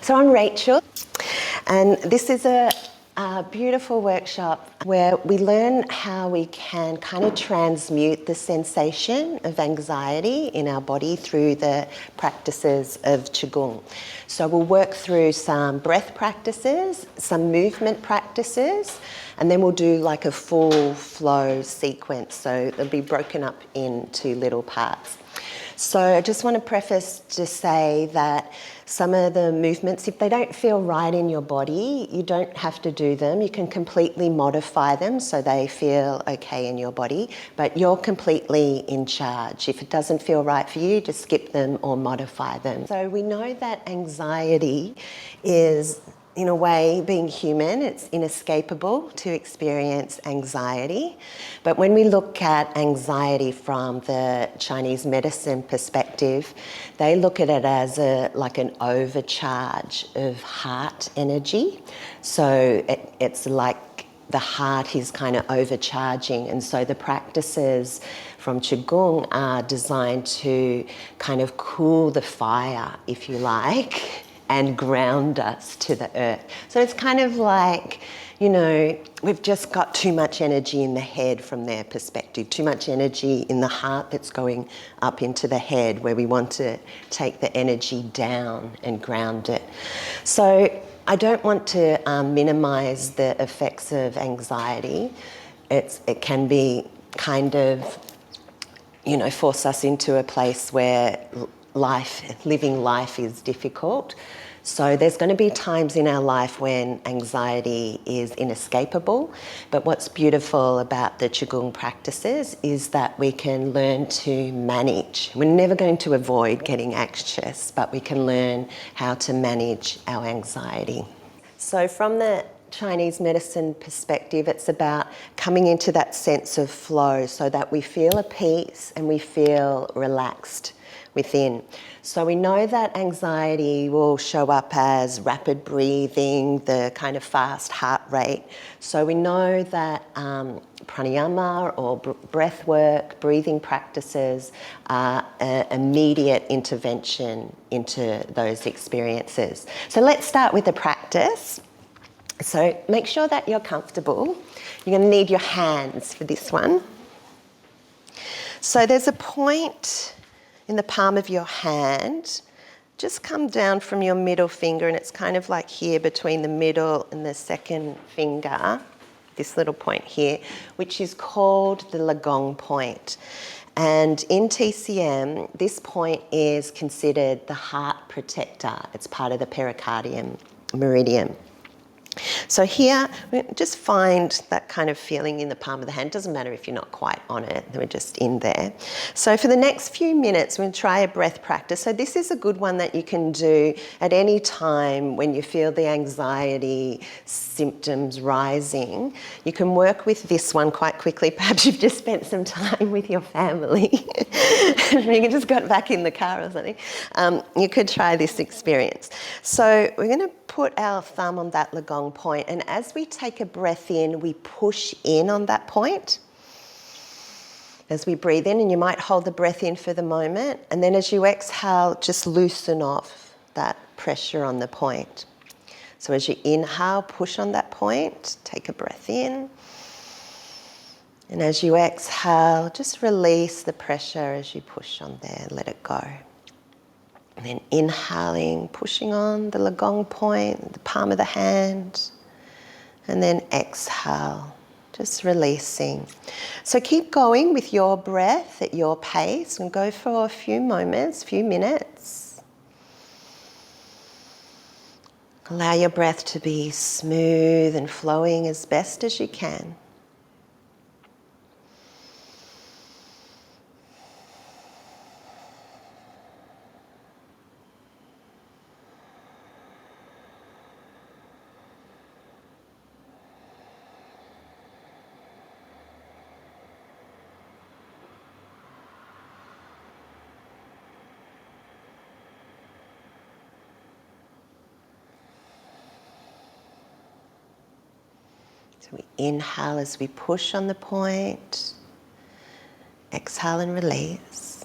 So I'm Rachel, and this is a beautiful workshop where we learn how we can kind of transmute the sensation of anxiety in our body through the practices of Qigong. So we'll work through some breath practices, some movement practices, and then we'll do like a full flow sequence. So they'll be broken up into little parts. So I just want to preface to say that some of the movements, if they don't feel right in your body, you don't have to do them. You can completely modify them so they feel okay in your body, but you're completely in charge. If it doesn't feel right for you, just skip them or modify them. So we know that anxiety is, in a way, being human, it's inescapable to experience anxiety. But when we look at anxiety from the Chinese medicine perspective, they look at it as like an overcharge of heart energy. So it's like the heart is kind of overcharging, and so the practices from Qigong are designed to kind of cool the fire, if you like, and ground us to the earth. So it's kind of like, you know, we've just got too much energy in the head from their perspective, too much energy in the heart that's going up into the head, where we want to take the energy down and ground it. So I don't want to minimize the effects of anxiety. It can be kind of, you know, force us into a place where living life is difficult. So there's going to be times in our life when anxiety is inescapable. But what's beautiful about the Qigong practices is that we can learn to manage. We're never going to avoid getting anxious, but we can learn how to manage our anxiety. So from the Chinese medicine perspective, it's about coming into that sense of flow so that we feel at peace and we feel relaxed within. So we know that anxiety will show up as rapid breathing, the kind of fast heart rate. So we know that pranayama or breath work, breathing practices are an immediate intervention into those experiences. So let's start with the practice. So make sure that you're comfortable. You're going to need your hands for this one. So there's a point in the palm of your hand. Just come down from your middle finger, and it's kind of like here between the middle and the second finger, this little point here, which is called the Gong point. And in TCM, this point is considered the heart protector. It's part of the pericardium meridian. So here, just find that kind of feeling in the palm of the hand. Doesn't matter if you're not quite on it, we're just in there. So for the next few minutes, we'll try a breath practice. So this is a good one that you can do at any time when you feel the anxiety symptoms rising. You can work with this one quite quickly. Perhaps you've just spent some time with your family. You just got back in the car or something. You could try this experience. So we're going to put our thumb on that Gong point, and as we take a breath in, we push in on that point. As we breathe in, and you might hold the breath in for the moment, and then as you exhale, just loosen off that pressure on the point. So as you inhale, push on that point, take a breath in, and as you exhale, just release the pressure as you push on there, let it go. And then inhaling, pushing on the Gong point, the palm of the hand, and then exhale, just releasing. So keep going with your breath at your pace and go for a few moments, few minutes. Allow your breath to be smooth and flowing as best as you can. So we inhale as we push on the point, exhale and release.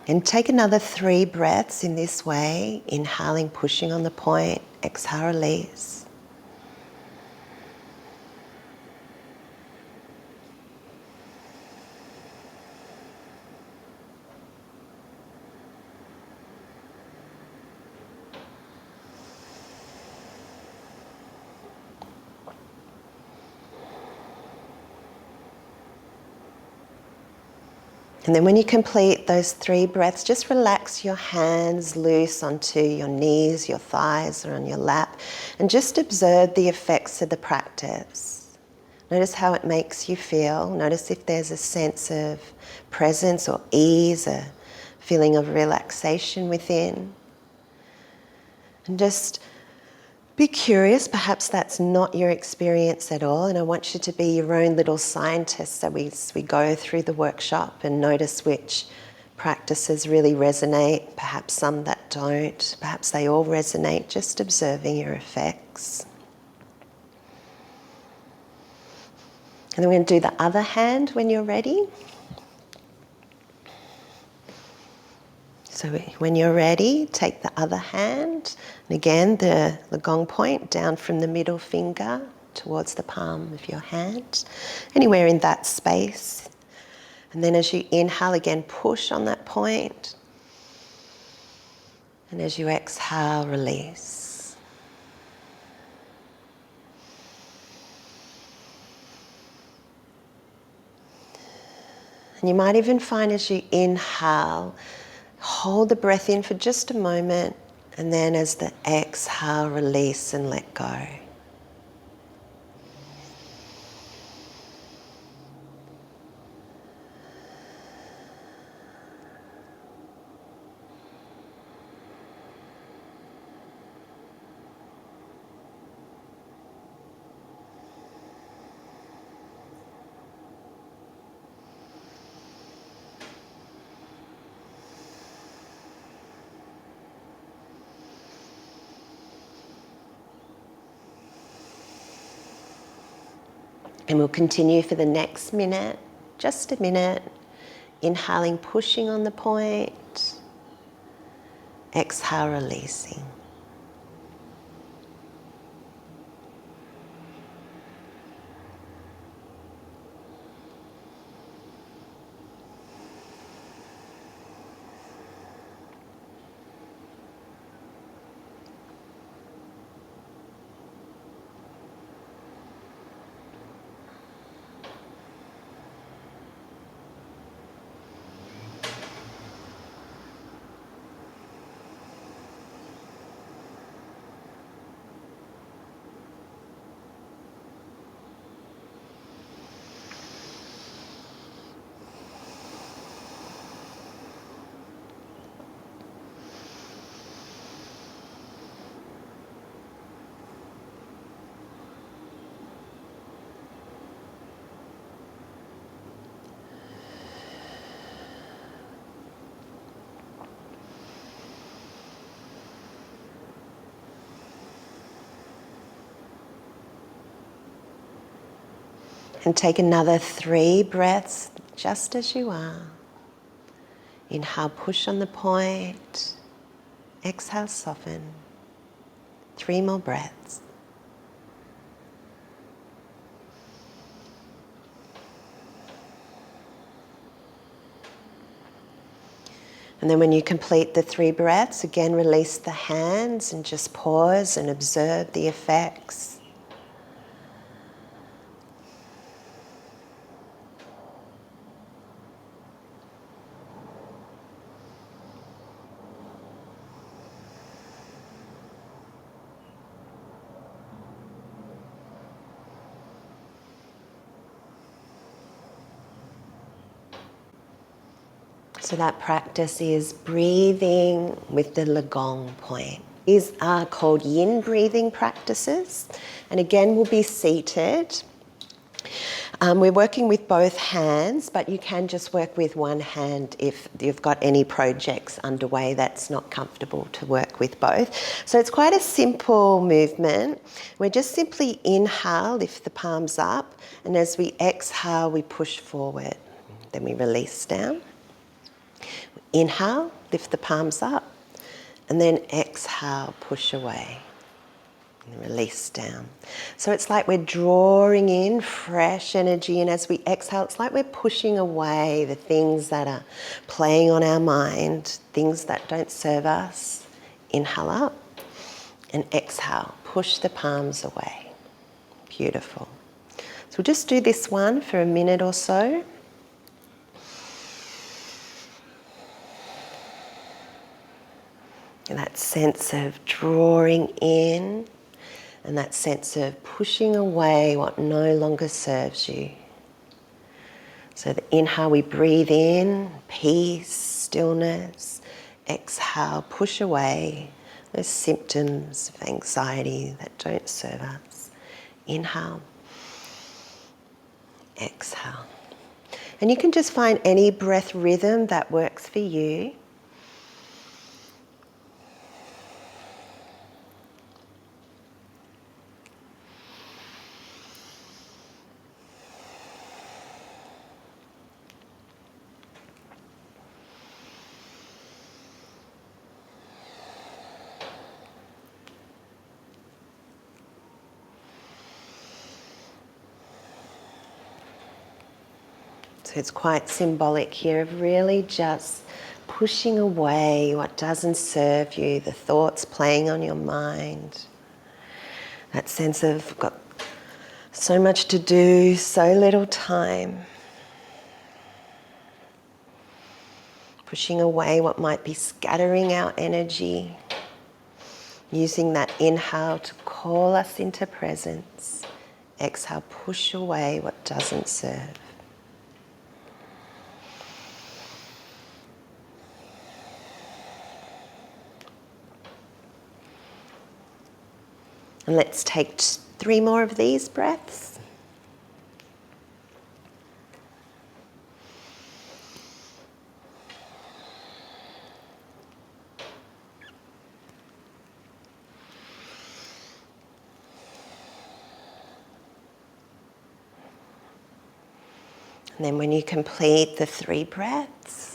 And take another 3 breaths in this way, inhaling, pushing on the point, exhale, release. And then when you complete those 3 breaths, just relax your hands loose onto your knees, your thighs, or on your lap, and just observe the effects of the practice. Notice how it makes you feel. Notice if there's a sense of presence or ease, a feeling of relaxation within. And just be curious, perhaps that's not your experience at all, and I want you to be your own little scientist as we go through the workshop and notice which practices really resonate, perhaps some that don't, perhaps they all resonate, just observing your effects. And then we're going to do the other hand when you're ready. So when you're ready, take the other hand. And again, the gong point down from the middle finger towards the palm of your hand, anywhere in that space. And then as you inhale, again, push on that point. And as you exhale, release. And you might even find as you inhale, hold the breath in for just a moment, and then as the exhale, release and let go. And we'll continue for the next minute, just a minute. Inhaling, pushing on the point. Exhale, releasing. And take another 3 breaths just as you are. Inhale, push on the point. Exhale, soften. 3 more breaths. And then when you complete the 3 breaths, again release the hands and just pause and observe the effects. So that practice is breathing with the Gong point. These are called Yin Breathing practices. And again, we'll be seated. We're working with both hands, but you can just work with one hand if you've got any projects underway that's not comfortable to work with both. So it's quite a simple movement. We just simply inhale, lift the palms up, and as we exhale, we push forward. Then we release down. Inhale, lift the palms up, and then exhale, push away. And release down. So it's like we're drawing in fresh energy, and as we exhale, it's like we're pushing away the things that are playing on our mind, things that don't serve us. Inhale up and exhale. Push the palms away. Beautiful. So we'll just do this one for a minute or so. And that sense of drawing in and that sense of pushing away what no longer serves you. So the inhale, we breathe in, peace, stillness. Exhale, push away those symptoms of anxiety that don't serve us. Inhale, exhale. And you can just find any breath rhythm that works for you. So it's quite symbolic here of really just pushing away what doesn't serve you, the thoughts playing on your mind. That sense of I've got so much to do, so little time. Pushing away what might be scattering our energy. Using that inhale to call us into presence. Exhale, push away what doesn't serve. And let's take 3 more of these breaths. And then when you complete the 3 breaths,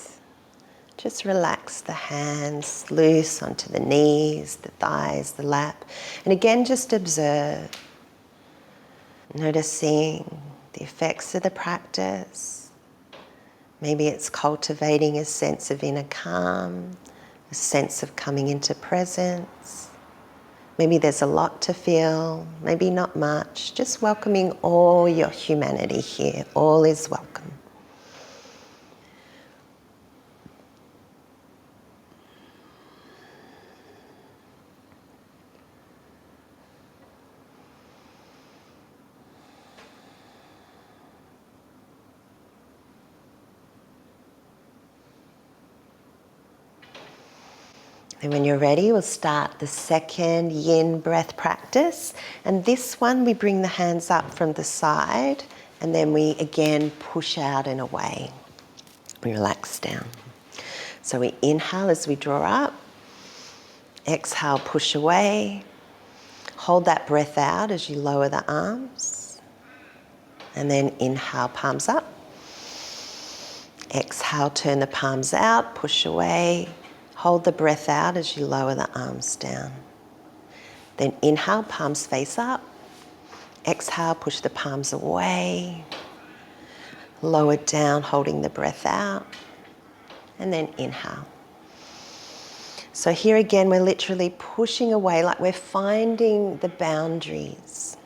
just relax the hands loose onto the knees, the thighs, the lap. And again, just observe, noticing the effects of the practice. Maybe it's cultivating a sense of inner calm, a sense of coming into presence. Maybe there's a lot to feel, maybe not much. Just welcoming all your humanity here. All is welcome. And when you're ready, we'll start the second Yin breath practice. And this one, we bring the hands up from the side, and then we again push out and away. We relax down. So we inhale as we draw up. Exhale, push away. Hold that breath out as you lower the arms. And then inhale, palms up. Exhale, turn the palms out, push away. Hold the breath out as you lower the arms down. Then inhale, palms face up. Exhale, push the palms away. Lower down, holding the breath out. And then inhale. So here again, we're literally pushing away, like we're finding the boundaries.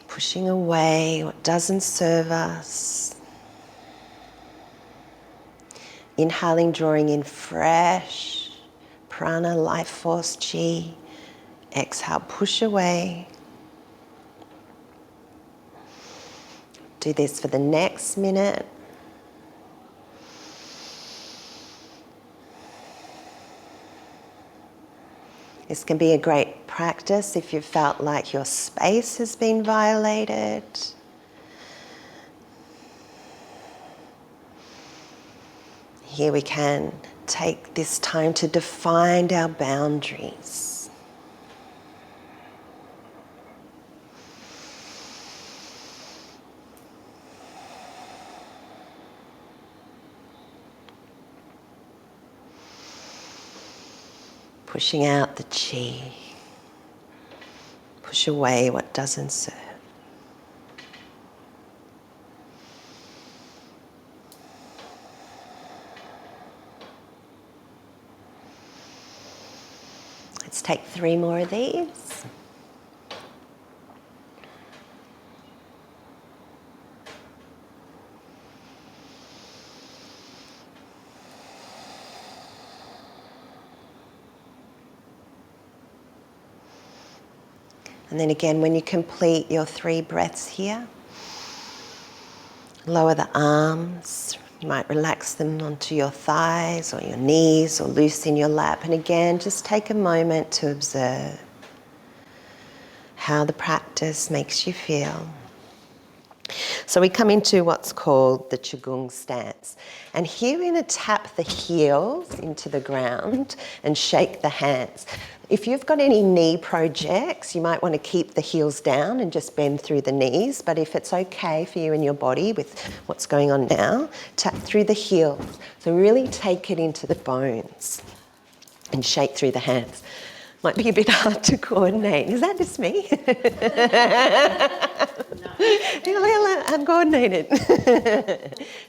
Pushing away what doesn't serve us. Inhaling, drawing in fresh prana, life force, chi. Exhale, push away. Do this for the next minute. This can be a great practice if you felt like your space has been violated. Here we can take this time to define our boundaries. pushing out the chi. Push away what doesn't serve. Let's take 3 more of these. And then again, when you complete your 3 breaths here, lower the arms. You might relax them onto your thighs or your knees or loose in your lap. And again, just take a moment to observe how the practice makes you feel. So we come into what's called the Qigong stance. And here we're going to tap the heels into the ground and shake the hands. If you've got any knee projects, you might want to keep the heels down and just bend through the knees. But if it's okay for you and your body with what's going on now, tap through the heels. So really take it into the bones and shake through the hands. Might be a bit hard to coordinate. Is that just me? You're a little uncoordinated.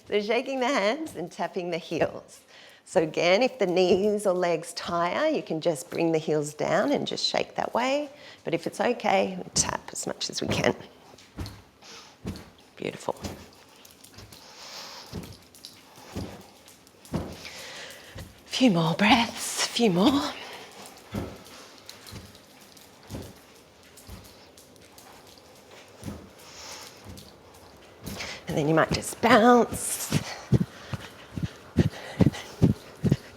So shaking the hands and tapping the heels. So again, if the knees or legs tire, you can just bring the heels down and just shake that way. But if it's okay, we tap as much as we can. Beautiful. A few more breaths, a few more. And then you might just bounce.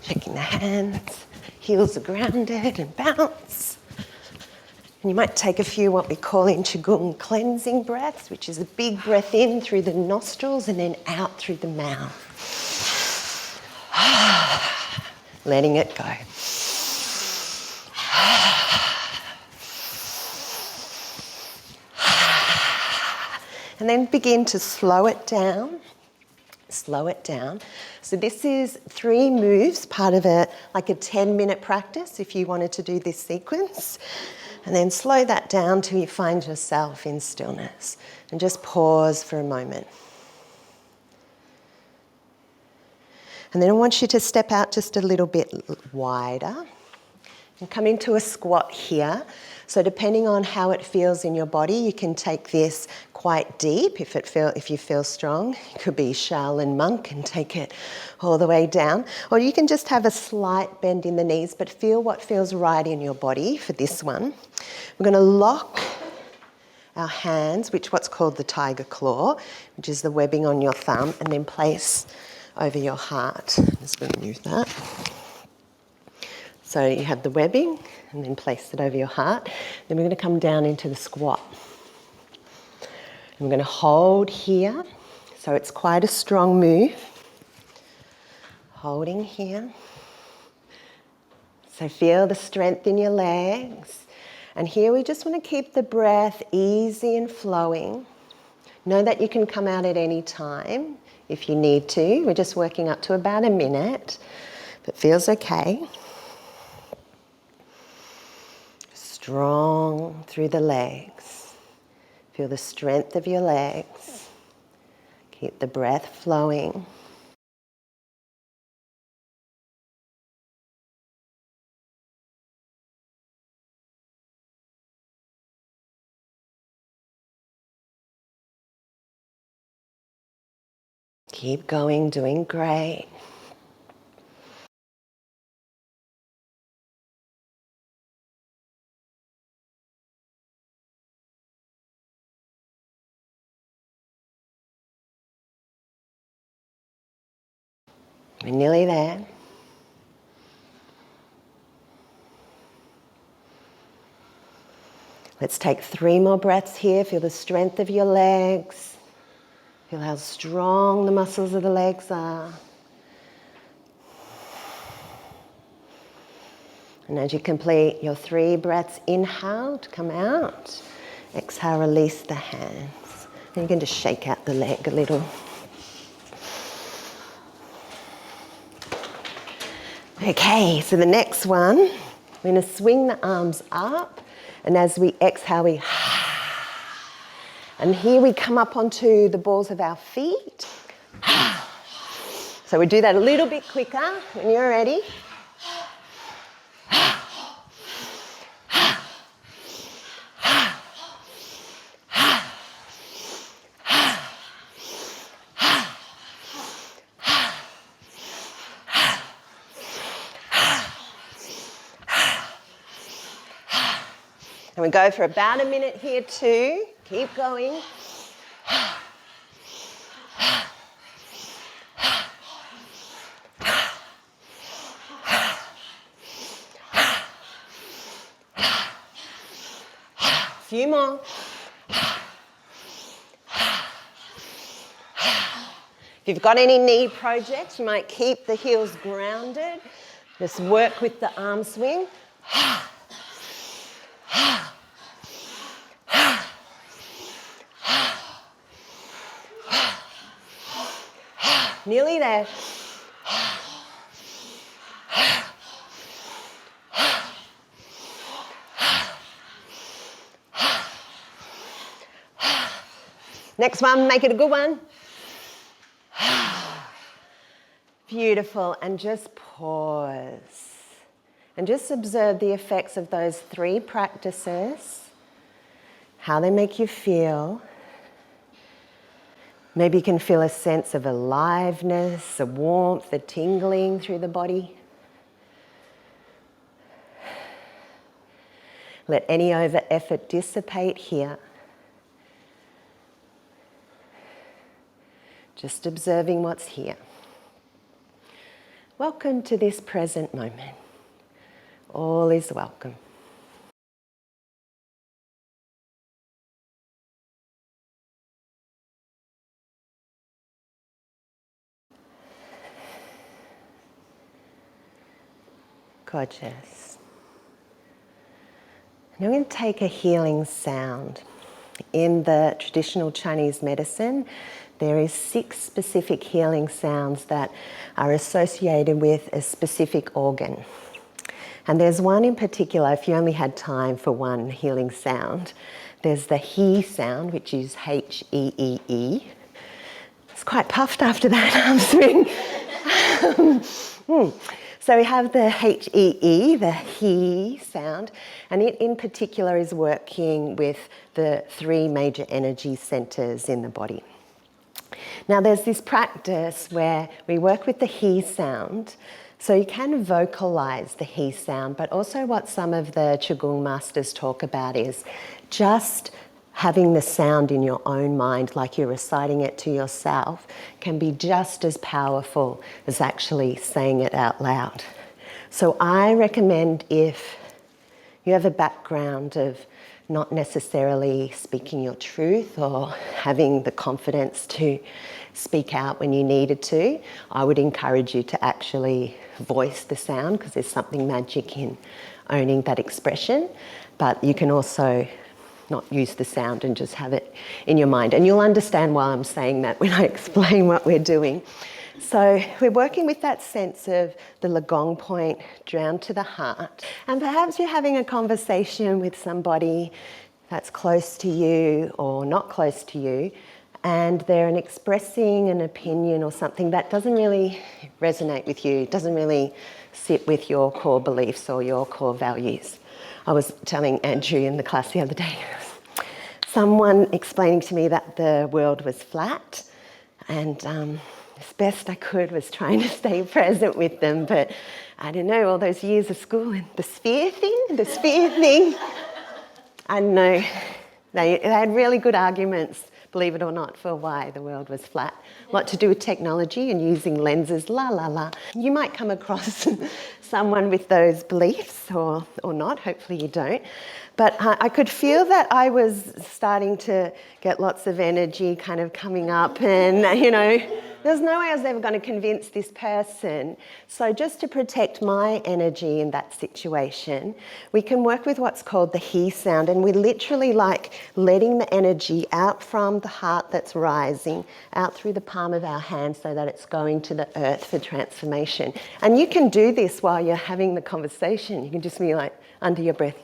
Shaking the hands, heels are grounded and bounce. And you might take a few what we call in Qigong cleansing breaths, which is a big breath in through the nostrils and then out through the mouth. Letting it go. And then begin to slow it down. Slow it down. So this is 3 moves, part of like a 10-minute practice if you wanted to do this sequence. And then slow that down till you find yourself in stillness. And just pause for a moment. And then I want you to step out just a little bit wider. And come into a squat here. So depending on how it feels in your body, you can take this quite deep if you feel strong. It could be Shaolin monk and take it all the way down. Or you can just have a slight bend in the knees, but feel what feels right in your body for this one. We're going to lock our hands, what's called the tiger claw, which is the webbing on your thumb, and then place over your heart. I'm just going to move that. So you have the webbing and then place it over your heart. Then we're going to come down into the squat. And we're going to hold here. So it's quite a strong move. Holding here. So feel the strength in your legs. And here we just want to keep the breath easy and flowing. Know that you can come out at any time if you need to. We're just working up to about a minute. If it feels okay. Strong through the legs. Feel the strength of your legs. Keep the breath flowing. Keep going, doing great. We're nearly there. Let's take 3 more breaths here. Feel the strength of your legs. Feel how strong the muscles of the legs are. And as you complete your 3 breaths, inhale to come out. Exhale, release the hands. And you can just shake out the leg a little. Okay, so the next one We're going to swing the arms up, and as we exhale, we and here we come up onto the balls of our feet. So we do that a little bit quicker when you're ready. And we go for about a minute here too. Keep going. A few more. If you've got any knee projects, you might keep the heels grounded. Just work with the arm swing. Nearly there. Next one, make it a good one. Beautiful, and just pause. And just observe the effects of those 3 practices, how they make you feel. Maybe you can feel a sense of aliveness, a warmth, a tingling through the body. Let any over effort dissipate here. Just observing what's here. Welcome to this present moment. All is welcome. Gorgeous. Now I'm going to take a healing sound. In the traditional Chinese medicine, there is 6 specific healing sounds that are associated with a specific organ. And there's one in particular, if you only had time for one healing sound, there's the he sound, which is H-E-E-E. It's quite puffed after that arm swing. So we have the H-E-E, the he sound, and it in particular is working with the 3 major energy centers in the body. Now there's this practice where we work with the he sound, so you can vocalize the he sound, but also what some of the Qigong masters talk about is just having the sound in your own mind, like you're reciting it to yourself, can be just as powerful as actually saying it out loud. So I recommend, if you have a background of not necessarily speaking your truth or having the confidence to speak out when you needed to, I would encourage you to actually voice the sound, because there's something magic in owning that expression. But you can also not use the sound and just have it in your mind. And you'll understand why I'm saying that when I explain what we're doing. So we're working with that sense of the Gong point down to the heart. And perhaps you're having a conversation with somebody that's close to you or not close to you, and they're expressing an opinion or something that doesn't really resonate with you, doesn't really sit with your core beliefs or your core values. I was telling Andrew in the class the other day, someone explaining to me that the world was flat, and as best I could was trying to stay present with them, but I don't know, all those years of school and the sphere thing, I don't know. They had really good arguments, believe it or not, for why the world was flat. A lot to do with technology and using lenses, la la la. You might come across someone with those beliefs or not, hopefully you don't. But I could feel that I was starting to get lots of energy kind of coming up, and There's no way I was ever going to convince this person. So just to protect my energy in that situation, we can work with what's called the he sound, and we're literally like letting the energy out from the heart that's rising, out through the palm of our hand so that it's going to the earth for transformation. And you can do this while you're having the conversation. You can just be like, under your breath.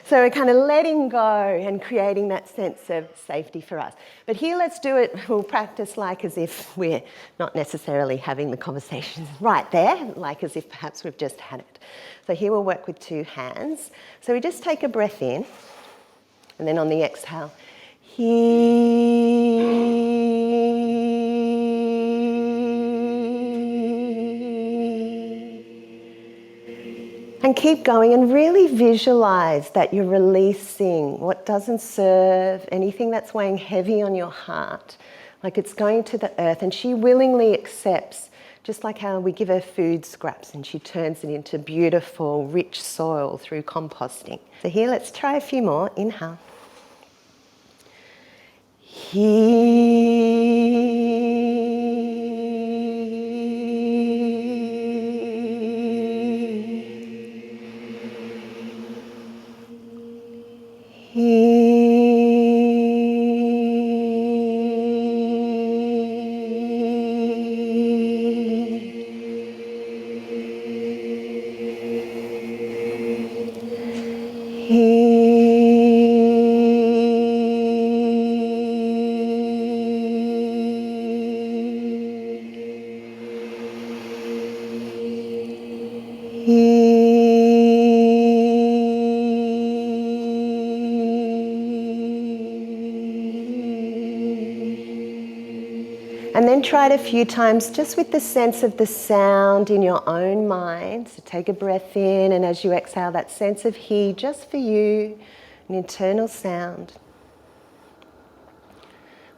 So we're kind of letting go and creating that sense of safety for us. But here, let's do it. We'll practice like as if we're not necessarily having the conversation right there, like as if perhaps we've just had it. So here we'll work with 2 hands. So we just take a breath in, and then on the exhale, and keep going and really visualize that you're releasing what doesn't serve, anything that's weighing heavy on your heart, like it's going to the earth, and she willingly accepts, just like how we give her food scraps and she turns it into beautiful, rich soil through composting. So here, let's try a few more. Inhale. And then try it a few times just with the sense of the sound in your own mind. So take a breath in, and as you exhale, that sense of he, just for you, an internal sound.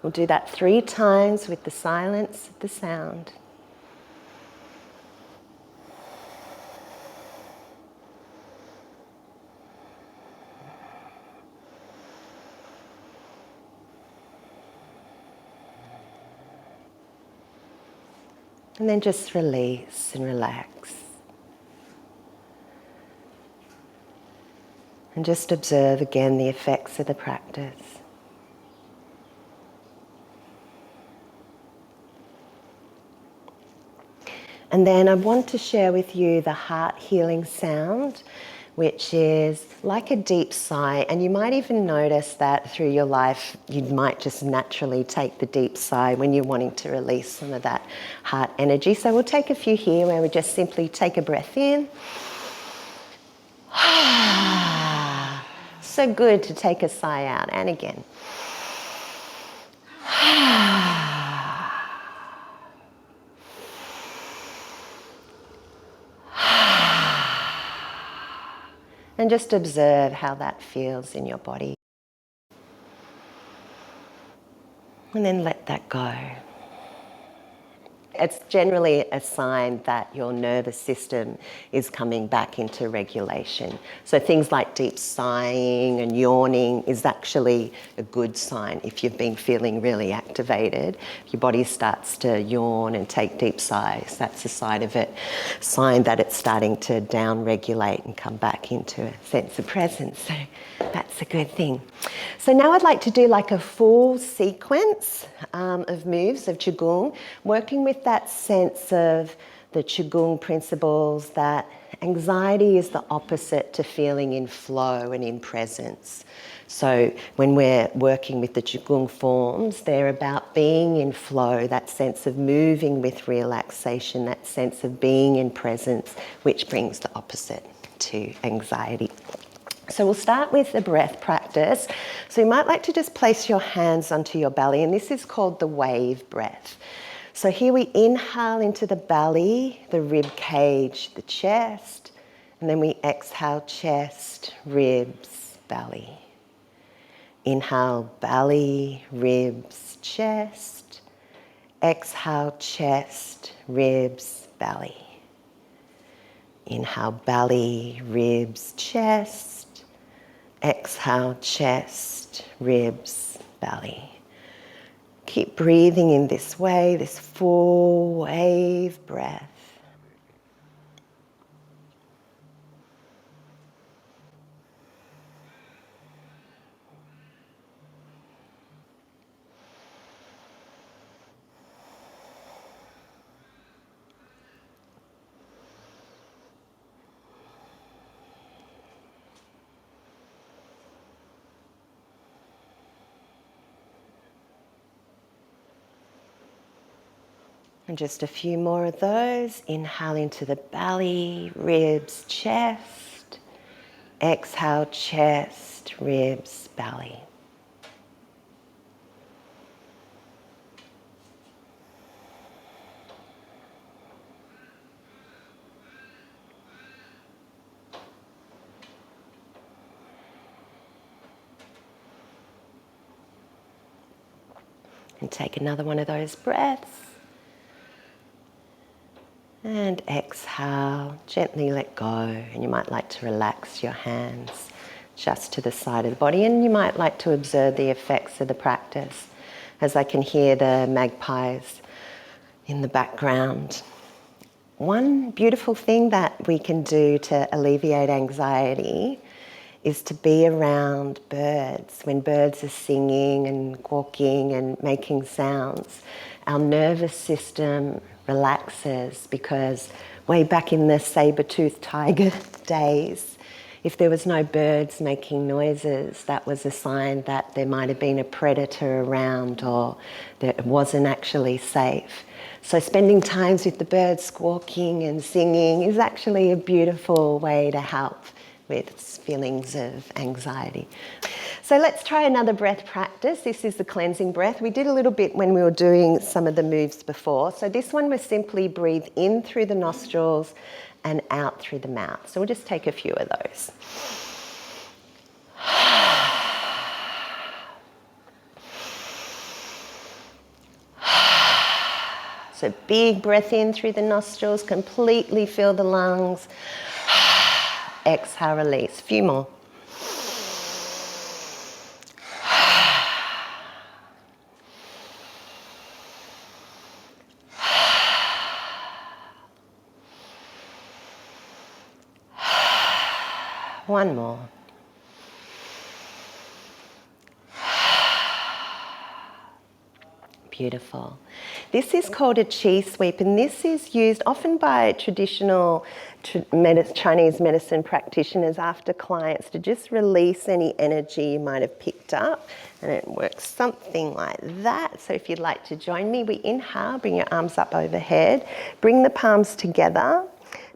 We'll do that 3 times with the silence of the sound. And then just release and relax. And just observe again the effects of the practice. And then I want to share with you the heart healing sound, which is like a deep sigh. And you might even notice that through your life, you might just naturally take the deep sigh when you're wanting to release some of that heart energy. So we'll take a few here where we just simply take a breath in. So good to take a sigh out. And again. And just observe how that feels in your body. And then let that go. It's generally a sign that your nervous system is coming back into regulation. So things like deep sighing and yawning is actually a good sign. If you've been feeling really activated, your body starts to yawn and take deep sighs. That's a sign that it's starting to down-regulate and come back into a sense of presence. So that's a good thing. So now I'd like to do like a full sequence of moves of Qigong, working with that sense of the Qigong principles that anxiety is the opposite to feeling in flow and in presence. So when we're working with the Qigong forms, they're about being in flow, that sense of moving with relaxation, that sense of being in presence, which brings the opposite to anxiety. So we'll start with the breath practice. So you might like to just place your hands onto your belly, and this is called the wave breath. So here we inhale into the belly, the rib cage, the chest, and then we exhale chest, ribs, belly. Inhale belly, ribs, chest. Exhale chest, ribs, belly. Inhale belly, ribs, chest. Exhale, chest, ribs, belly. Keep breathing in this way, this full wave breath. And just a few more of those. Inhale into the belly, ribs, chest. Exhale, chest, ribs, belly. And take another one of those breaths. And exhale, gently let go. And you might like to relax your hands just to the side of the body. And you might like to observe the effects of the practice, as I can hear the magpies in the background. One beautiful thing that we can do to alleviate anxiety is to be around birds. When birds are singing and walking and making sounds, our nervous system relaxes, because way back in the saber-toothed tiger days, if there was no birds making noises, that was a sign that there might have been a predator around or that it wasn't actually safe. So spending times with the birds squawking and singing is actually a beautiful way to help with feelings of anxiety. So let's try another breath practice. This is the cleansing breath. We did a little bit when we were doing some of the moves before. So this one was simply breathe in through the nostrils and out through the mouth. So we'll just take a few of those. So big breath in through the nostrils, completely fill the lungs. Exhale, release. A few more. One more. Beautiful. This is called a chi sweep, and this is used often by traditional Chinese medicine practitioners after clients to just release any energy you might have picked up, and it works something like that. So if you'd like to join me, we inhale, bring your arms up overhead, bring the palms together,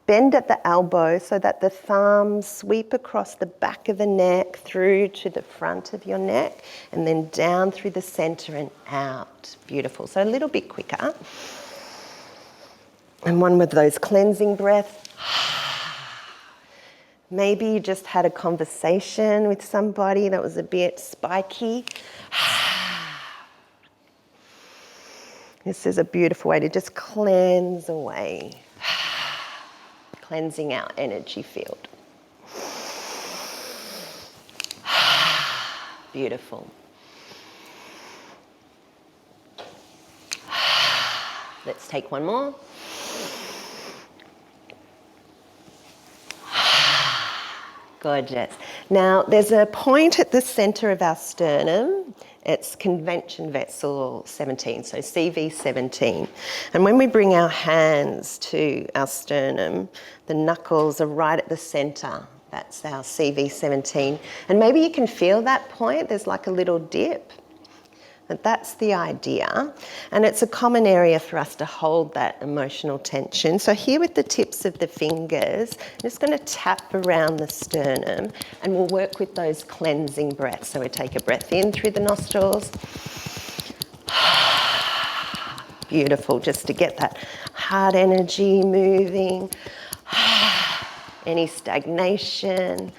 bend at the elbow so that the thumbs sweep across the back of the neck through to the front of your neck, and then down through the center and out. Beautiful. So a little bit quicker. And one with those cleansing breaths. Maybe you just had a conversation with somebody that was a bit spiky. This is a beautiful way to just cleanse away. Cleansing our energy field. Beautiful. Let's take one more. Gorgeous. Now, there's a point at the center of our sternum. It's convention vessel 17, so CV 17. And when we bring our hands to our sternum, the knuckles are right at the center. That's our CV 17. And maybe you can feel that point. There's like a little dip. And that's the idea. And it's a common area for us to hold that emotional tension. So here with the tips of the fingers, I'm just going to tap around the sternum, and we'll work with those cleansing breaths. So we take a breath in through the nostrils. Beautiful, just to get that heart energy moving. Any stagnation.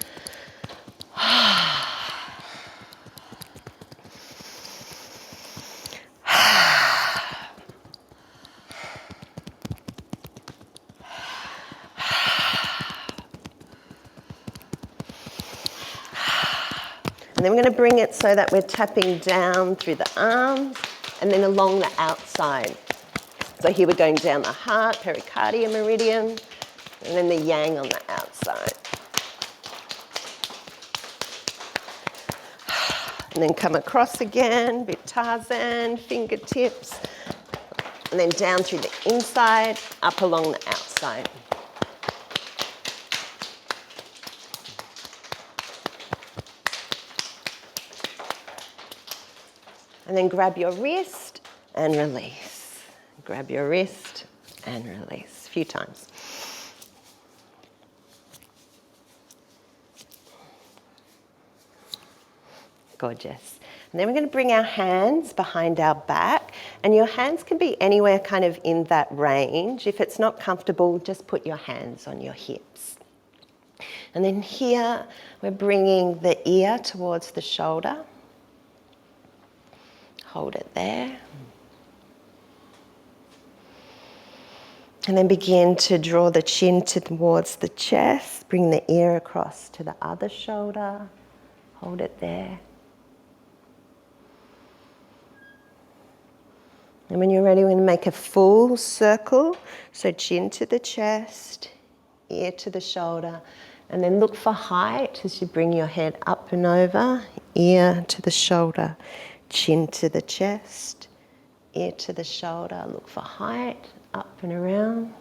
then we're going to bring it so that we're tapping down through the arms and then along the outside. So here we're going down the heart, pericardium meridian, and then the yang on the outside. And then come across again, bit Tarzan, fingertips, and then down through the inside, up along the outside. And then grab your wrist and release. Grab your wrist and release a few times. Gorgeous. And then we're going to bring our hands behind our back, and your hands can be anywhere kind of in that range. If it's not comfortable, just put your hands on your hips. And then here we're bringing the ear towards the shoulder. Hold it there. And then begin to draw the chin towards the chest. Bring the ear across to the other shoulder. Hold it there. And when you're ready, we're going to make a full circle. So chin to the chest, ear to the shoulder. And then look for height as you bring your head up and over. Ear to the shoulder, chin to the chest, ear to the shoulder. Look for height, up and around.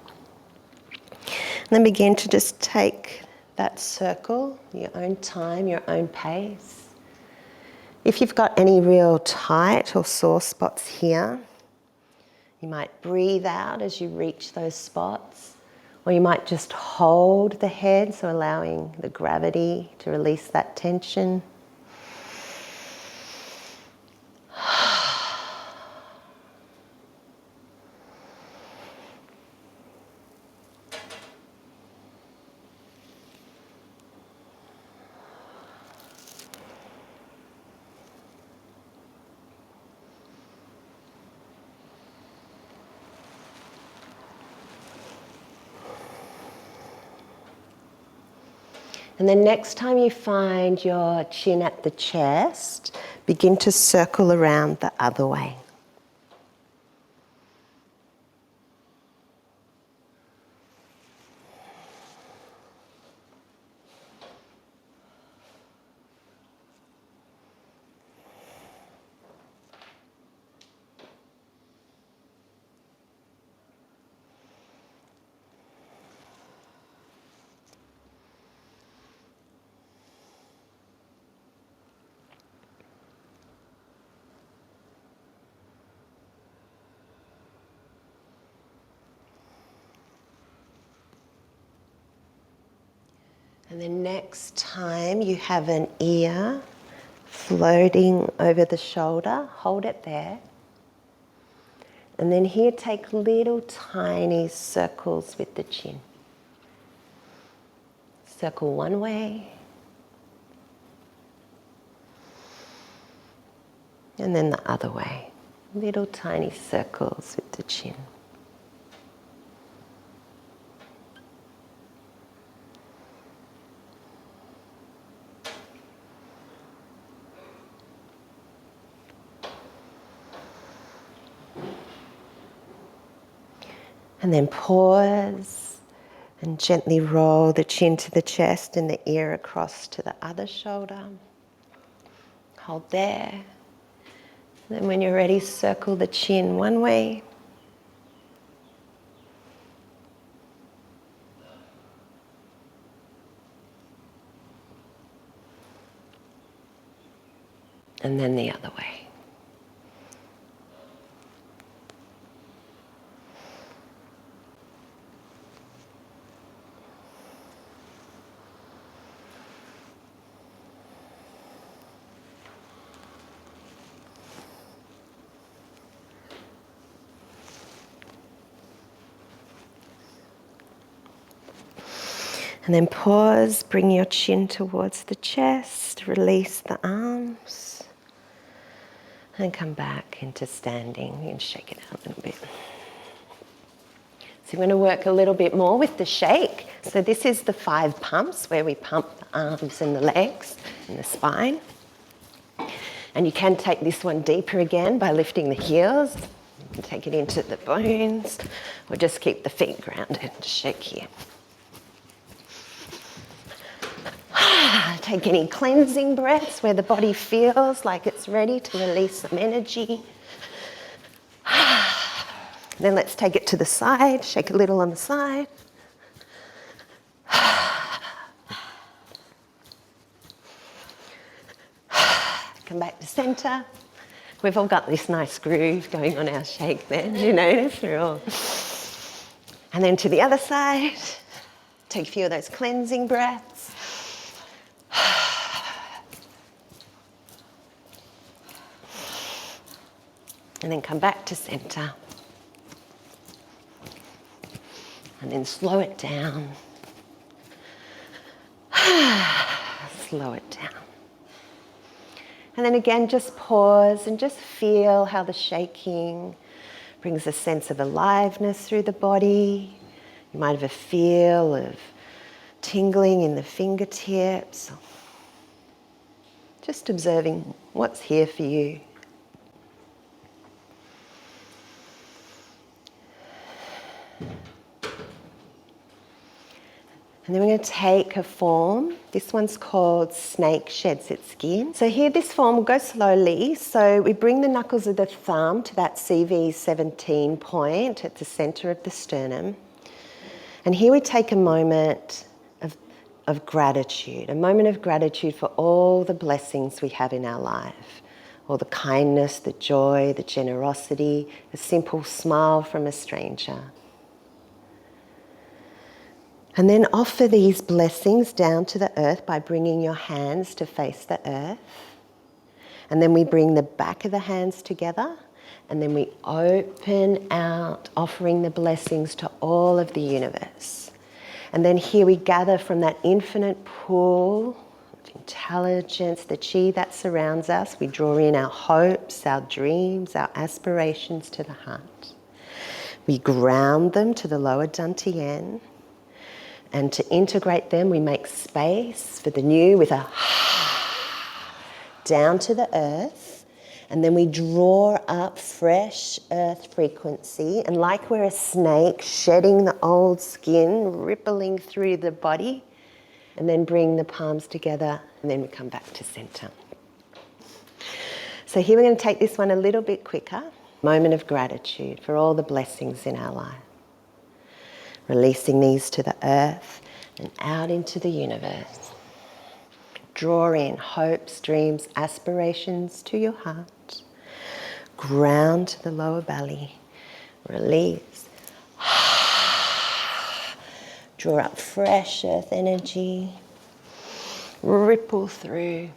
And then begin to just take that circle, your own time, your own pace. If you've got any real tight or sore spots here, you might breathe out as you reach those spots, or you might just hold the head, so allowing the gravity to release that tension. And then next time you find your chin at the chest, begin to circle around the other way. And then next time you have an ear floating over the shoulder, hold it there. And then here take little tiny circles with the chin. Circle one way. And then the other way. Little tiny circles with the chin. And then pause and gently roll the chin to the chest and the ear across to the other shoulder. Hold there. And then when you're ready, circle the chin one way. And then the other way. And then pause, bring your chin towards the chest, release the arms, and come back into standing and shake it out a little bit. So we're going to work a little bit more with the shake. So this is the 5 pumps where we pump the arms and the legs and the spine. And you can take this one deeper again by lifting the heels. You can take it into the bones, or just keep the feet grounded. Shake here. Take any cleansing breaths where the body feels like it's ready to release some energy. Then let's take it to the side, shake a little on the side. Come back to center. We've all got this nice groove going on our shake then, you notice? We're all. And then to the other side, take a few of those cleansing breaths. And then come back to center. And then slow it down. Slow it down. And then again, just pause and just feel how the shaking brings a sense of aliveness through the body. You might have a feel of tingling in the fingertips. Just observing what's here for you. And then we're going to take a form. This one's called Snake Sheds Its Skin. So here, this form will go slowly. So we bring the knuckles of the thumb to that CV17 point at the center of the sternum. And here we take a moment of gratitude, a moment of gratitude for all the blessings we have in our life. All the kindness, the joy, the generosity, a simple smile from a stranger. And then offer these blessings down to the earth by bringing your hands to face the earth. And then we bring the back of the hands together, and then we open out, offering the blessings to all of the universe. And then here we gather from that infinite pool of intelligence, the chi that surrounds us. We draw in our hopes, our dreams, our aspirations to the heart. We ground them to the lower dantian. And to integrate them, we make space for the new with a down to the earth. And then we draw up fresh earth frequency. And like we're a snake, shedding the old skin, rippling through the body. And then bring the palms together, and then we come back to center. So here we're going to take this one a little bit quicker. Moment of gratitude for all the blessings in our life. Releasing these to the earth and out into the universe. Draw in hopes, dreams, aspirations to your heart. Ground to the lower belly. Release. Draw up fresh earth energy. Ripple through.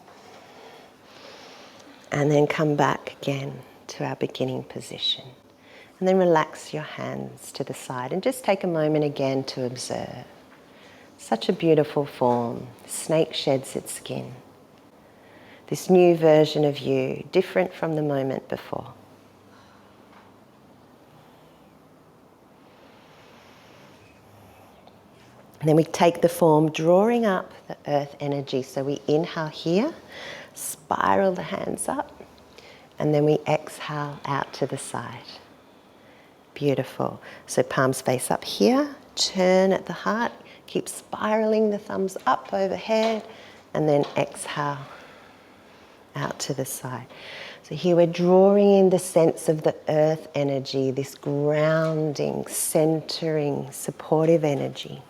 And then come back again to our beginning position. And then relax your hands to the side and just take a moment again to observe. Such a beautiful form. Snake sheds its skin. This new version of you, different from the moment before. And then we take the form, drawing up the earth energy. So we inhale here, spiral the hands up, and then we exhale out to the side. Beautiful. So palms face up here, turn at the heart, keep spiraling the thumbs up overhead, and then exhale out to the side. So here we're drawing in the sense of the earth energy, this grounding, centering, supportive energy.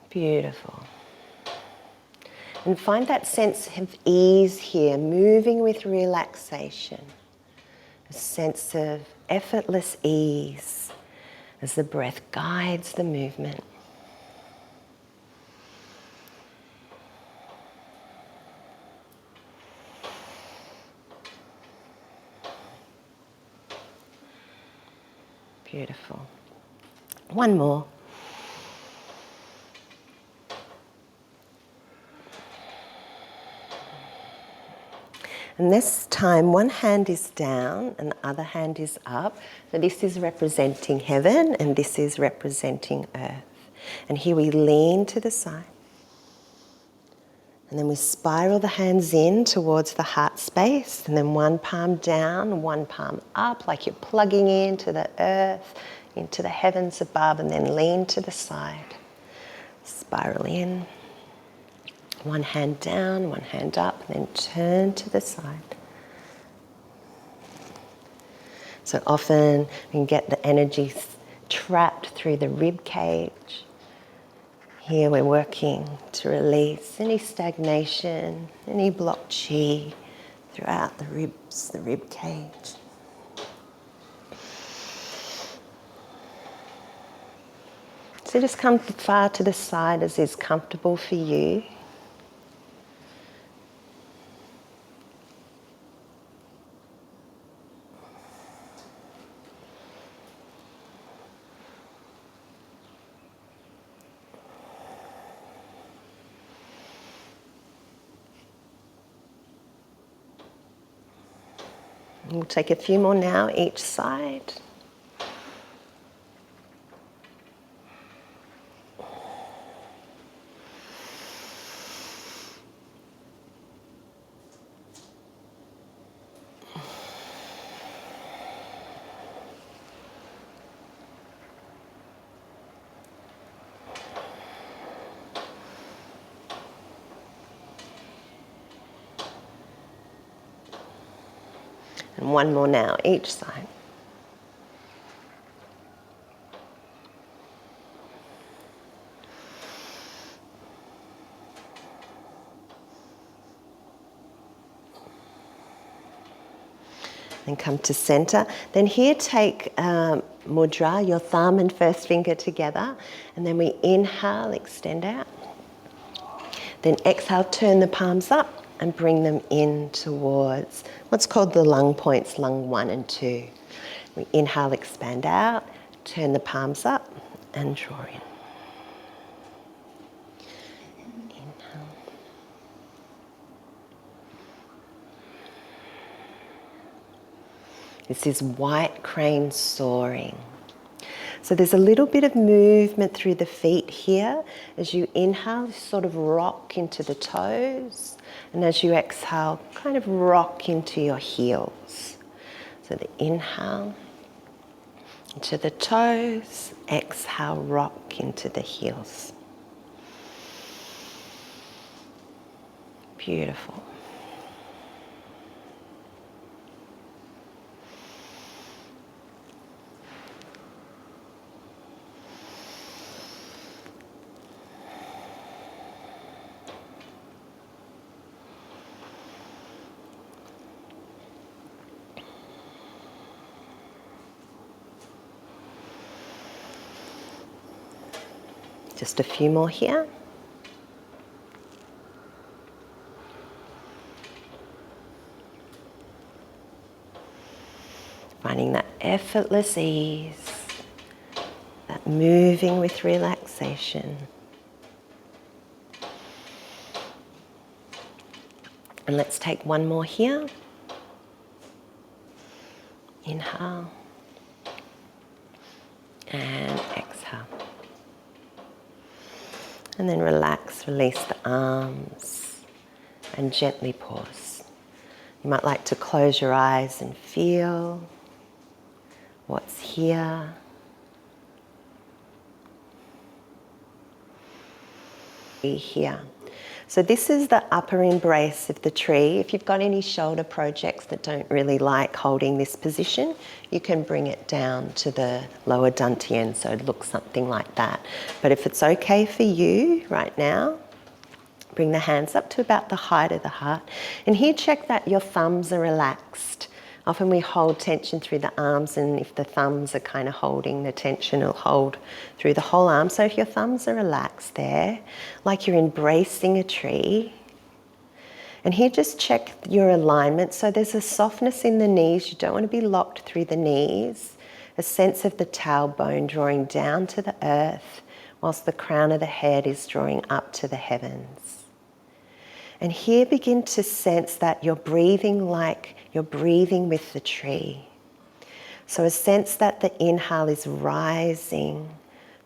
Beautiful. And find that sense of ease here, moving with relaxation. A sense of effortless ease as the breath guides the movement. Beautiful. One more. And this time, one hand is down and the other hand is up. So this is representing heaven and this is representing earth. And here we lean to the side. And then we spiral the hands in towards the heart space. And then one palm down, one palm up, like you're plugging into the earth, into the heavens above, and then lean to the side. Spiral in. One hand down, one hand up, and then turn to the side. So often we can get the energy trapped through the rib cage. Here we're working to release any stagnation, any blocked chi throughout the ribs, the rib cage. So just come far to the side as is comfortable for you. We'll take a few more now, each side. And one more now, each side. And come to center. Then here take mudra, your thumb and first finger together. And then we inhale, extend out. Then exhale, turn the palms up and bring them in towards what's called the lung points, lung 1 and 2. We inhale, expand out, turn the palms up and draw in. Inhale. This is white crane soaring. So there's a little bit of movement through the feet here. As you inhale, you sort of rock into the toes. And as you exhale, kind of rock into your heels. So the inhale into the toes, exhale, rock into the heels. Beautiful. Just a few more here. Finding that effortless ease, that moving with relaxation. And let's take one more here. Inhale and exhale. And then relax, release the arms and gently pause. You might like to close your eyes and feel what's here. Here. So this is the upper embrace of the tree. If you've got any shoulder projects that don't really like holding this position, you can bring it down to the lower dantian, so it looks something like that. But if it's okay for you right now, bring the hands up to about the height of the heart. And here check that your thumbs are relaxed. Often we hold tension through the arms, and if the thumbs are kind of holding the tension, it'll hold through the whole arm. So if your thumbs are relaxed there, like you're embracing a tree. And here just check your alignment. So there's a softness in the knees. You don't want to be locked through the knees. A sense of the tailbone drawing down to the earth, whilst the crown of the head is drawing up to the heavens. And here begin to sense that you're breathing like you're breathing with the tree. So a sense that the inhale is rising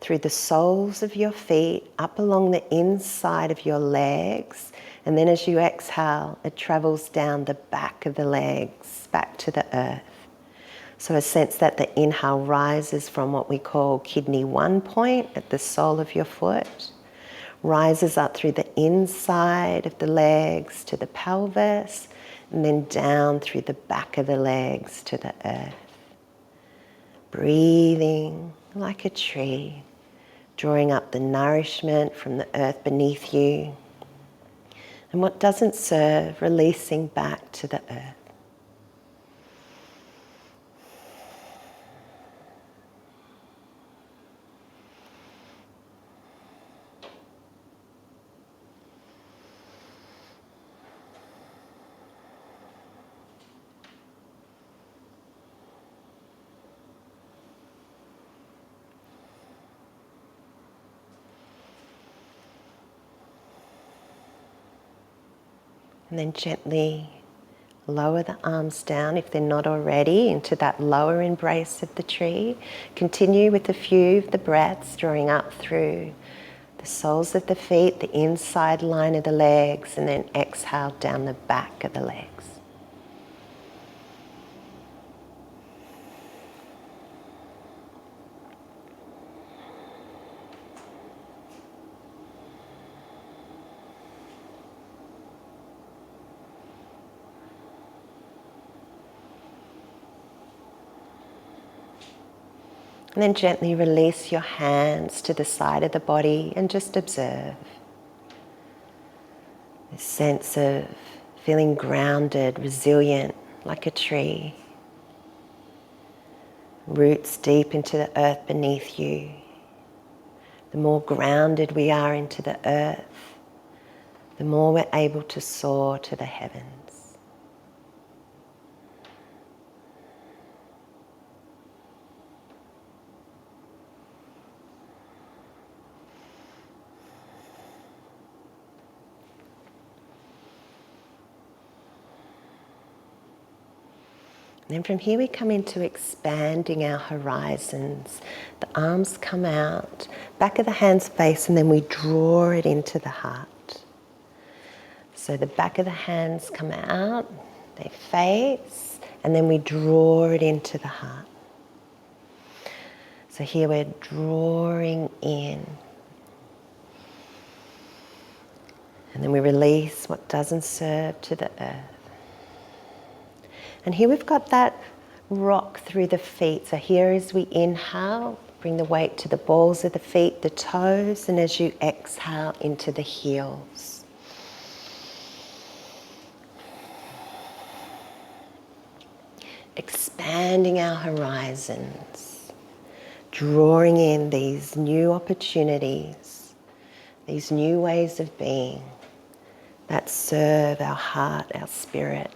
through the soles of your feet, up along the inside of your legs. And then as you exhale, it travels down the back of the legs, back to the earth. So a sense that the inhale rises from what we call kidney 1 point at the sole of your foot, rises up through the inside of the legs to the pelvis, and then down through the back of the legs to the earth. Breathing like a tree, drawing up the nourishment from the earth beneath you, and what doesn't serve, releasing back to the earth. And then gently lower the arms down, if they're not already, into that lower embrace of the tree. Continue with a few of the breaths, drawing up through the soles of the feet, the inside line of the legs, and then exhale down the back of the legs. And then gently release your hands to the side of the body and just observe. This sense of feeling grounded, resilient, like a tree. Roots deep into the earth beneath you. The more grounded we are into the earth, the more we're able to soar to the heavens. And then from here we come into expanding our horizons. The arms come out, back of the hands face, and then we draw it into the heart. So the back of the hands come out, they face, and then we draw it into the heart. So here we're drawing in. And then we release what doesn't serve to the earth. And here we've got that rock through the feet. So here as we inhale, bring the weight to the balls of the feet, the toes, and as you exhale into the heels. Expanding our horizons, drawing in these new opportunities, these new ways of being that serve our heart, our spirit.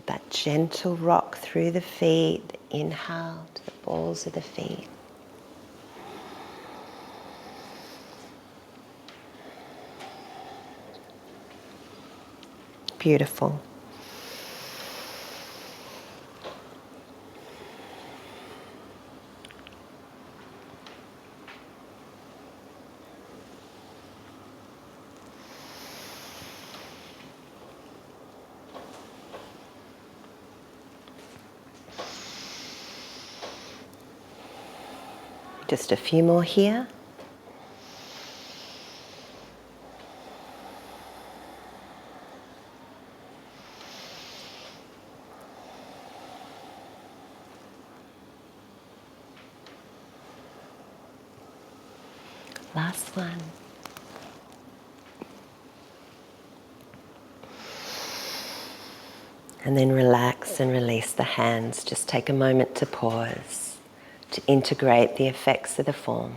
That gentle rock through the feet, inhale to the balls of the feet. Beautiful. Just a few more here. Last one. And then relax and release the hands. Just take a moment to pause, to integrate the effects of the form.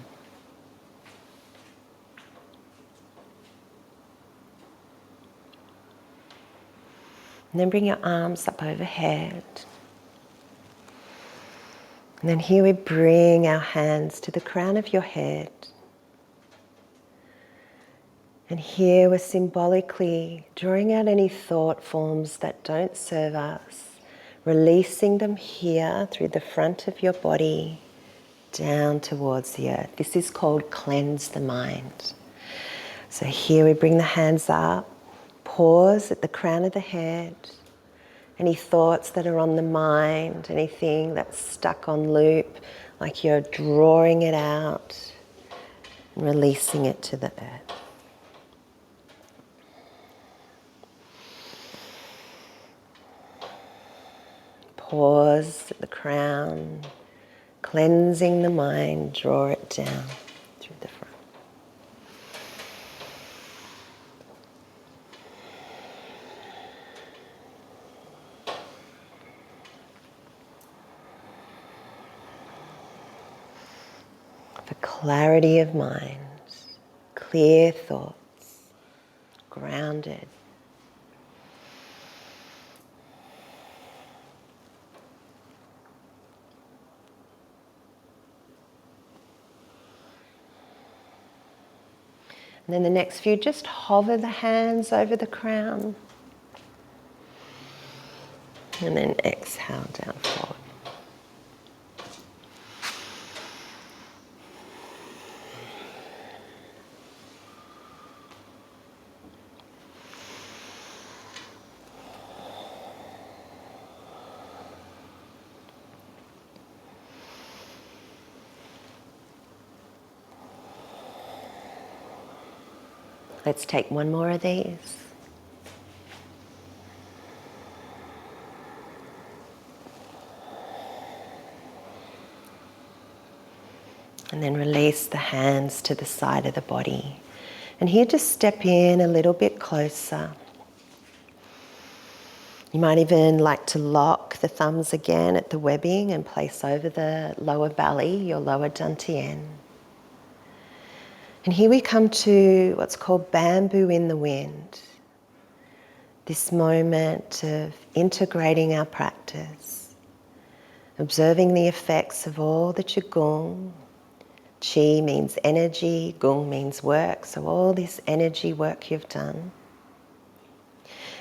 And then bring your arms up overhead. And then here we bring our hands to the crown of your head. And here we're symbolically drawing out any thought forms that don't serve us, releasing them here through the front of your body, down towards the earth. This is called cleanse the mind. So here we bring the hands up, pause at the crown of the head. Any thoughts that are on the mind, anything that's stuck on loop, like you're drawing it out and releasing it to the earth. Pause at the crown, cleansing the mind, draw it down through the front. For clarity of mind, clear thoughts, grounded. And then the next few, just hover the hands over the crown. And then exhale down forward. Let's take one more of these. And then release the hands to the side of the body. And here just step in a little bit closer. You might even like to lock the thumbs again at the webbing and place over the lower belly, your lower dantian. And here we come to what's called bamboo in the wind. This moment of integrating our practice, observing the effects of all the Qigong. Qi means energy, Gong means work, so all this energy work you've done.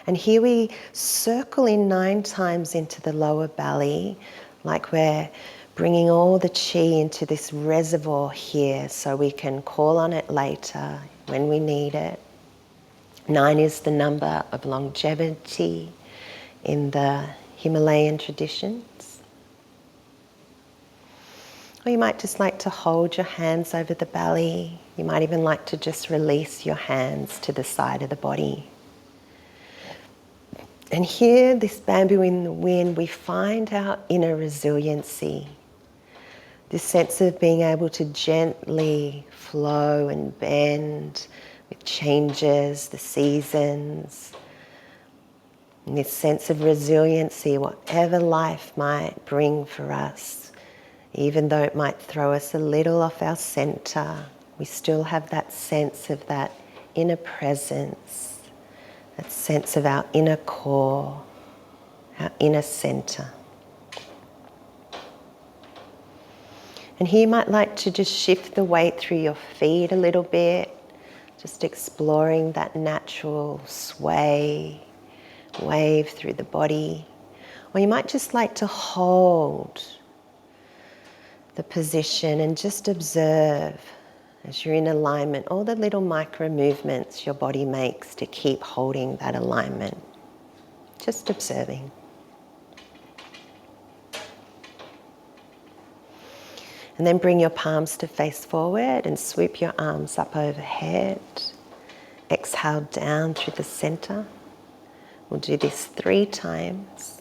And here we circle in 9 times into the lower belly, like we're bringing all the Qi into this reservoir here so we can call on it later when we need it. 9 is the number of longevity in the Himalayan traditions. Or you might just like to hold your hands over the belly. You might even like to just release your hands to the side of the body. And here, this bamboo in the wind, we find our inner resiliency. This sense of being able to gently flow and bend with changes, the seasons. And this sense of resiliency, whatever life might bring for us, even though it might throw us a little off our center, we still have that sense of that inner presence, that sense of our inner core, our inner center. And here you might like to just shift the weight through your feet a little bit, just exploring that natural sway, wave through the body. Or you might just like to hold the position and just observe as you're in alignment, all the little micro movements your body makes to keep holding that alignment. Just observing. And then bring your palms to face forward and swoop your arms up overhead. Exhale down through the center. We'll do this 3 times.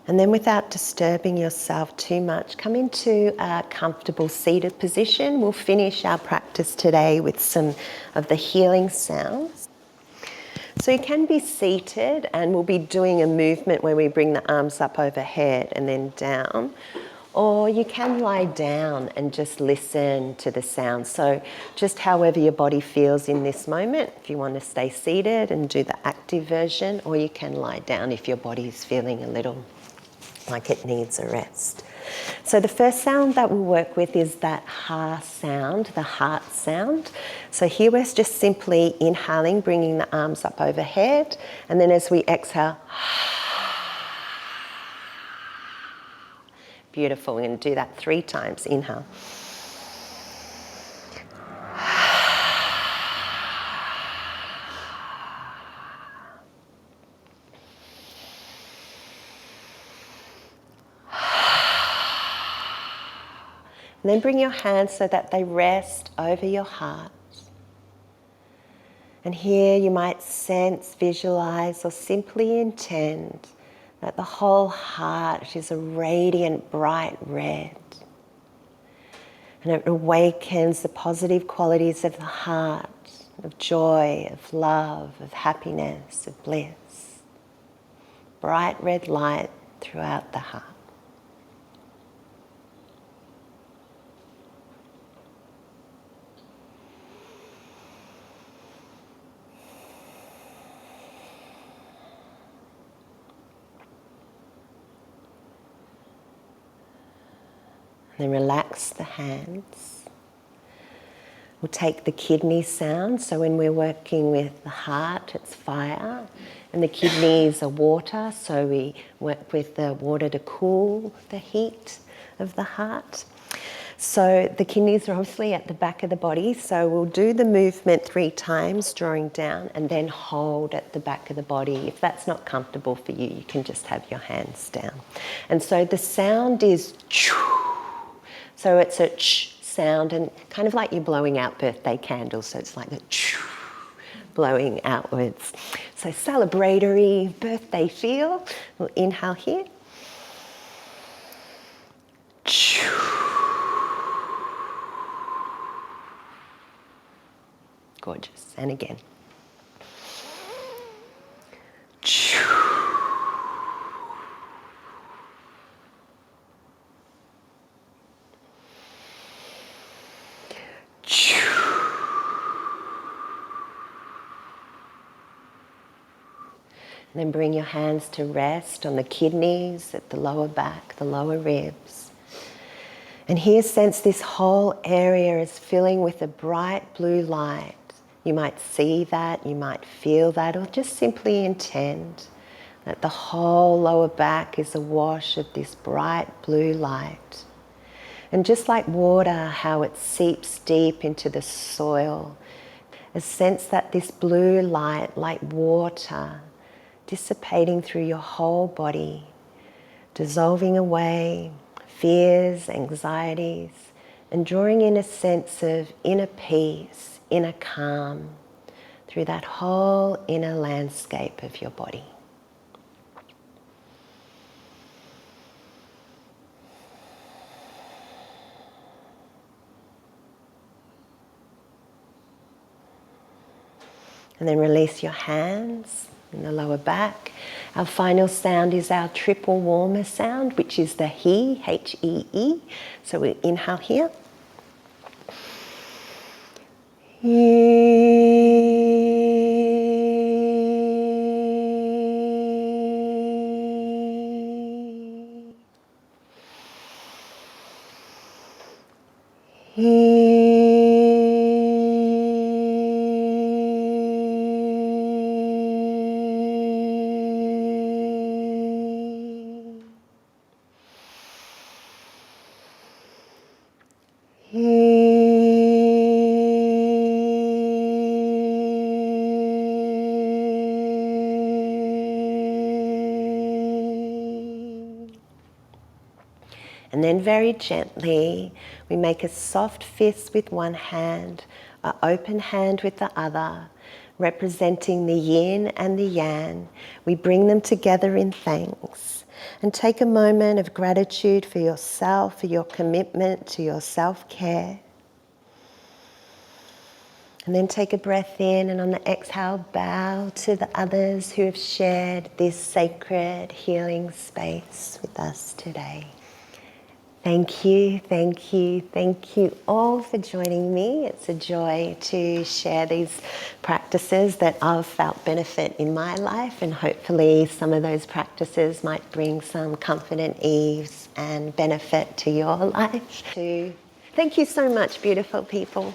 And then without disturbing yourself too much, come into a comfortable seated position. We'll finish our practice today with some of the healing sounds. So you can be seated, and we'll be doing a movement where we bring the arms up overhead and then down. Or you can lie down and just listen to the sound. So just however your body feels in this moment, if you want to stay seated and do the active version, or you can lie down if your body is feeling a little like it needs a rest. So the first sound that we'll work with is that ha sound, the heart sound. So here we're just simply inhaling, bringing the arms up overhead, and then as we exhale, beautiful. We're going to do that 3 times. Inhale. And then bring your hands so that they rest over your heart. And here you might sense, visualize, or simply intend that the whole heart is a radiant, bright red. And it awakens the positive qualities of the heart, of joy, of love, of happiness, of bliss. Bright red light throughout the heart. Then relax the hands. We'll take the kidney sound. So when we're working with the heart, it's fire. And the kidneys are water. So we work with the water to cool the heat of the heart. So the kidneys are obviously at the back of the body. So we'll do the movement 3 times, drawing down, and then hold at the back of the body. If that's not comfortable for you, you can just have your hands down. And so the sound is choo. So it's a ch sound, and kind of like you're blowing out birthday candles. So it's like a ch blowing outwards. So celebratory birthday feel. We'll inhale here. Ch. Gorgeous. And again. Ch. And then bring your hands to rest on the kidneys, at the lower back, the lower ribs. And here sense this whole area is filling with a bright blue light. You might see that, you might feel that, or just simply intend that the whole lower back is awash of this bright blue light. And just like water, how it seeps deep into the soil, a sense that this blue light, like water, dissipating through your whole body, dissolving away fears, anxieties, and drawing in a sense of inner peace, inner calm through that whole inner landscape of your body. And then release your hands in the lower back. Our final sound is our triple warmer sound, which is the he, H-E-E. So we inhale here. And then very gently, we make a soft fist with one hand, an open hand with the other, representing the yin and the yang. We bring them together in thanks and take a moment of gratitude for yourself, for your commitment to your self-care. And then take a breath in, and on the exhale, bow to the others who have shared this sacred healing space with us today. Thank you, thank you, thank you all for joining me. It's a joy to share these practices that I've felt benefit in my life, and hopefully some of those practices might bring some comfort and ease and benefit to your life too. Thank you so much, beautiful people.